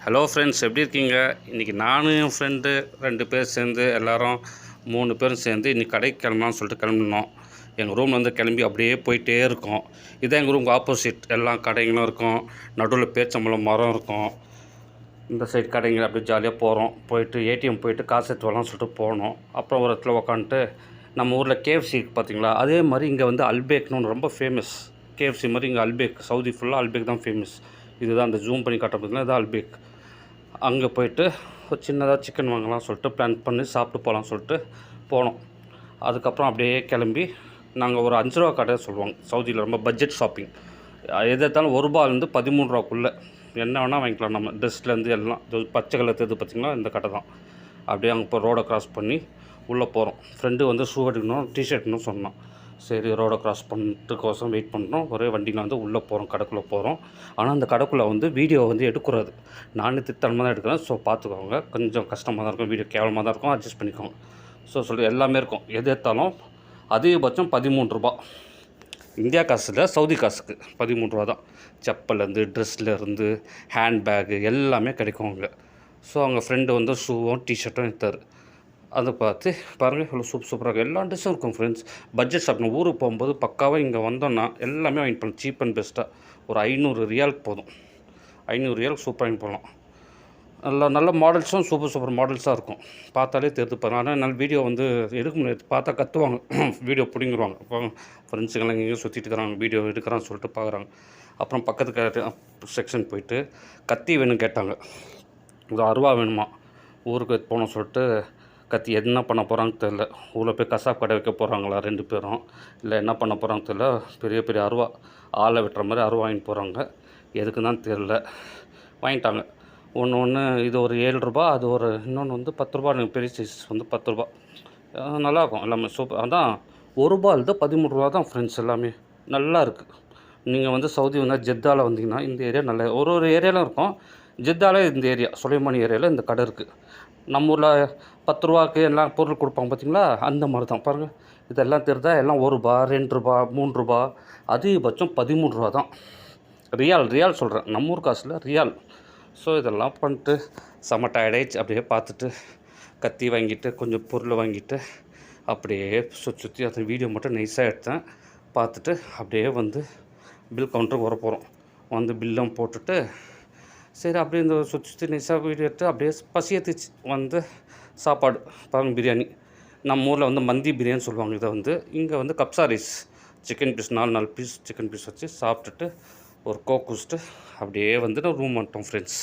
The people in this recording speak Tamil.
ஹலோ ஃப்ரெண்ட்ஸ், எப்படி இருக்கீங்க? இன்றைக்கி நானும் என் ஃப்ரெண்டு 2 பேர் சேர்ந்து எல்லோரும் 3 பேரும் சேர்ந்து இன்றைக்கி கடைக்கு கிளம்பலாம்னு சொல்லிட்டு கிளம்பினோம். எங்கள் ரூம்லேருந்து கிளம்பி அப்படியே போயிட்டே இருக்கோம். இதான் எங்கள் ரூமுக்கு ஆப்போசிட் எல்லாம் கடைங்களும் இருக்கும். நடுவில் பேச்சம்பழம் மரம் இருக்கும். இந்த சைடு கடைங்க அப்படியே ஜாலியாக போயிட்டு ஏடிஎம் போயிட்டு காசு எடுத்து வரலாம்னு சொல்லிட்டு போனோம். அப்புறம் ஒரு இடத்துல உக்காந்துட்டு நம்ம ஊரில் கேஎஃப்சி பார்த்தீங்களா, அதே மாதிரி இங்கே வந்து அல்பேக்னு ஒன்று ரொம்ப ஃபேமஸ். கேஎஃப்சி மாதிரி இங்கே அல்பேக், சவுதி ஃபுல்லாக அல்பேக் தான் ஃபேமஸ். இதுதான் அந்த ஜூம் பண்ணி காட்ட பார்த்தீங்கன்னா இதுதான் அல்பேக். அங்கே போயிட்டு ஒரு சின்னதாக சிக்கன் வாங்கலாம் சொல்லிட்டு பிளான் பண்ணி சாப்பிட்டு போகலான்னு சொல்லிட்டு போனோம். அதுக்கப்புறம் அப்படியே கிளம்பி நாங்கள் ஒரு 5 ரூபா கடை சொல்லுவாங்க சவுதியில், ரொம்ப பட்ஜெட் ஷாப்பிங். எது எடுத்தாலும் ₹1 13 ரூபாக்குள்ளே என்ன வேணால் வாங்கிக்கலாம். நம்ம ட்ரெஸ்லேருந்து எல்லாம் பச்சை கலர் தெரியுது பார்த்திங்களா, இந்த கடை தான். அப்படியே அங்கே இப்போ ரோடை க்ராஸ் பண்ணி உள்ளே போகிறோம். ஃப்ரெண்டு வந்து ஷூ எடுக்கணும், டிஷர்ட்னு சொன்னான். சரி, ரோடை க்ராஸ் பண்ணுறதுக்கோசம் வெயிட் பண்ணுறோம். ஒரே வண்டியில் வந்து உள்ளே போகிறோம், கடைக்குள்ளே போகிறோம். ஆனால் அந்த கடைக்குள்ளே வந்து வீடியோ வந்து எடுக்கூடாது. நானே திட்டமாக தான் எடுக்கிறேன். ஸோ பார்த்துக்கோங்க, கொஞ்சம் கஷ்டமாக தான் இருக்கும், வீடியோ கேவலமாக தான் இருக்கும், அட்ஜஸ்ட் பண்ணிக்கோங்க. சொல்லி எல்லாமே இருக்கும். எது எடுத்தாலும் அதிகபட்சம் ₹13. இந்தியா காசில் சவுதி காசுக்கு ₹13 தான். செப்பல்லேருந்து ட்ரெஸ்லேருந்து ஹேண்ட்பேகு எல்லாமே கிடைக்கும் அங்கே. ஸோ அவங்க ஃப்ரெண்டு வந்து ஷூவும் டிஷர்ட்டும் எடுத்தார். அதை பார்த்து பாருங்கள், இவ்வளோ சூப்பராக எல்லா ட்ரெஸ்ஸும் இருக்கும் ஃப்ரெண்ட்ஸ். பட்ஜெட் ஷாப்பிங் ஊருக்கு போகும்போது பக்காவாக இங்கே வந்தோன்னா எல்லாமே வாங்கிட்டு போகலாம். சீப் அண்ட் பெஸ்ட்டாக ஒரு ₹500 போதும். ₹500 சூப்பராக வாங்கி போகலாம். நல்ல மாடல்ஸும் சூப்பர் மாடல்ஸாக இருக்கும். பார்த்தாலே தெரிஞ்சு பாருங்கள். ஆனால் என்னால் வீடியோ வந்து எடுக்க முடியாது. பார்த்தா கற்றுவாங்க, வீடியோ பிடிங்கிடுவாங்க. இப்போ ஃப்ரெண்ட்ஸுங்கெல்லாம் எங்கேயும் சுற்றிட்டு இருக்கிறாங்க, வீடியோ எடுக்கிறான்னு சொல்லிட்டு பார்க்குறாங்க. அப்புறம் பக்கத்துக்கு செக்ஷன் போயிட்டு கத்தி வேணும்னு கேட்டாங்க. இது அருவா வேணுமா, ஊருக்கு போகணும் சொல்லிட்டு கத்தி என்ன பண்ண போகிறாங்கன்னு தெரில. ஊரில் போய் கசாப் கடை வைக்க போகிறாங்களா 2 பேரும், இல்லை என்ன பண்ண போகிறாங்கன்னு தெரில. பெரிய அருவா, ஆளை வெட்டுற மாதிரி அருவா வாங்கிட்டு போகிறாங்க. எதுக்குன்னு தான் தெரில, வாங்கிட்டாங்க. ஒன்று இது ஒரு ₹7, அது ஒரு இன்னொன்று வந்து ₹10. பெரிய சைஸ் வந்து ₹10. நல்லாயிருக்கும் எல்லாமே சூப்பர். அதான் ₹1 ₹13 தான் ஃப்ரெண்ட்ஸ். எல்லாமே நல்லா இருக்குது. நீங்கள் வந்து சவுதி வந்தால் ஜெத்தாவில் வந்தீங்கன்னா இந்த ஏரியா நல்ல ஒரு ஏரியாவில் இருக்கும். ஜெத்தாவில் இந்த ஏரியா சுலைமானி ஏரியாவில் இந்த கடை இருக்குது. நம்ம ஊரில் ₹10 எல்லாம் பொருள் கொடுப்பாங்க பார்த்தீங்களா, அந்த மாதிரி தான். பாருங்கள், இதெல்லாம் தெரிதா, எல்லாம் ₹1 ₹2 ₹3, அதிகபட்சம் ₹13 தான். ரியால் சொல்கிறேன், நம்ம ஊர் காசில் ரியால். ஸோ இதெல்லாம் பண்ணிட்டு செம்ம டயர்டாயிடுச்சு. அப்படியே பார்த்துட்டு கத்தி வாங்கிட்டு கொஞ்சம் பொருள் வாங்கிட்டு அப்படியே சுற்றி அந்த வீடியோ மட்டும் நைஸாக எடுத்தேன். பார்த்துட்டு அப்படியே வந்து பில் கவுண்டருக்கு வர போகிறோம். வந்து பில்லும் போட்டுட்டு சரி அப்படியே இந்த சுற்றி நைஸாக வீடியோ எடுத்து அப்படியே பசி ஏற்றுச்சு. வந்து சாப்பாடு பாருங்கள், பிரியாணி. நம்ம ஊரில் வந்து மந்தி பிரியாணி சொல்லுவாங்க. இதை வந்து இங்கே வந்து கப்சா rice, chicken piece 4 piece chicken piece வச்சு சாப்பிட்டுட்டு ஒரு கோக் குடிச்சிட்டு அப்படியே வந்து நான் ரூம் வந்துட்டோம் ஃப்ரெண்ட்ஸ்.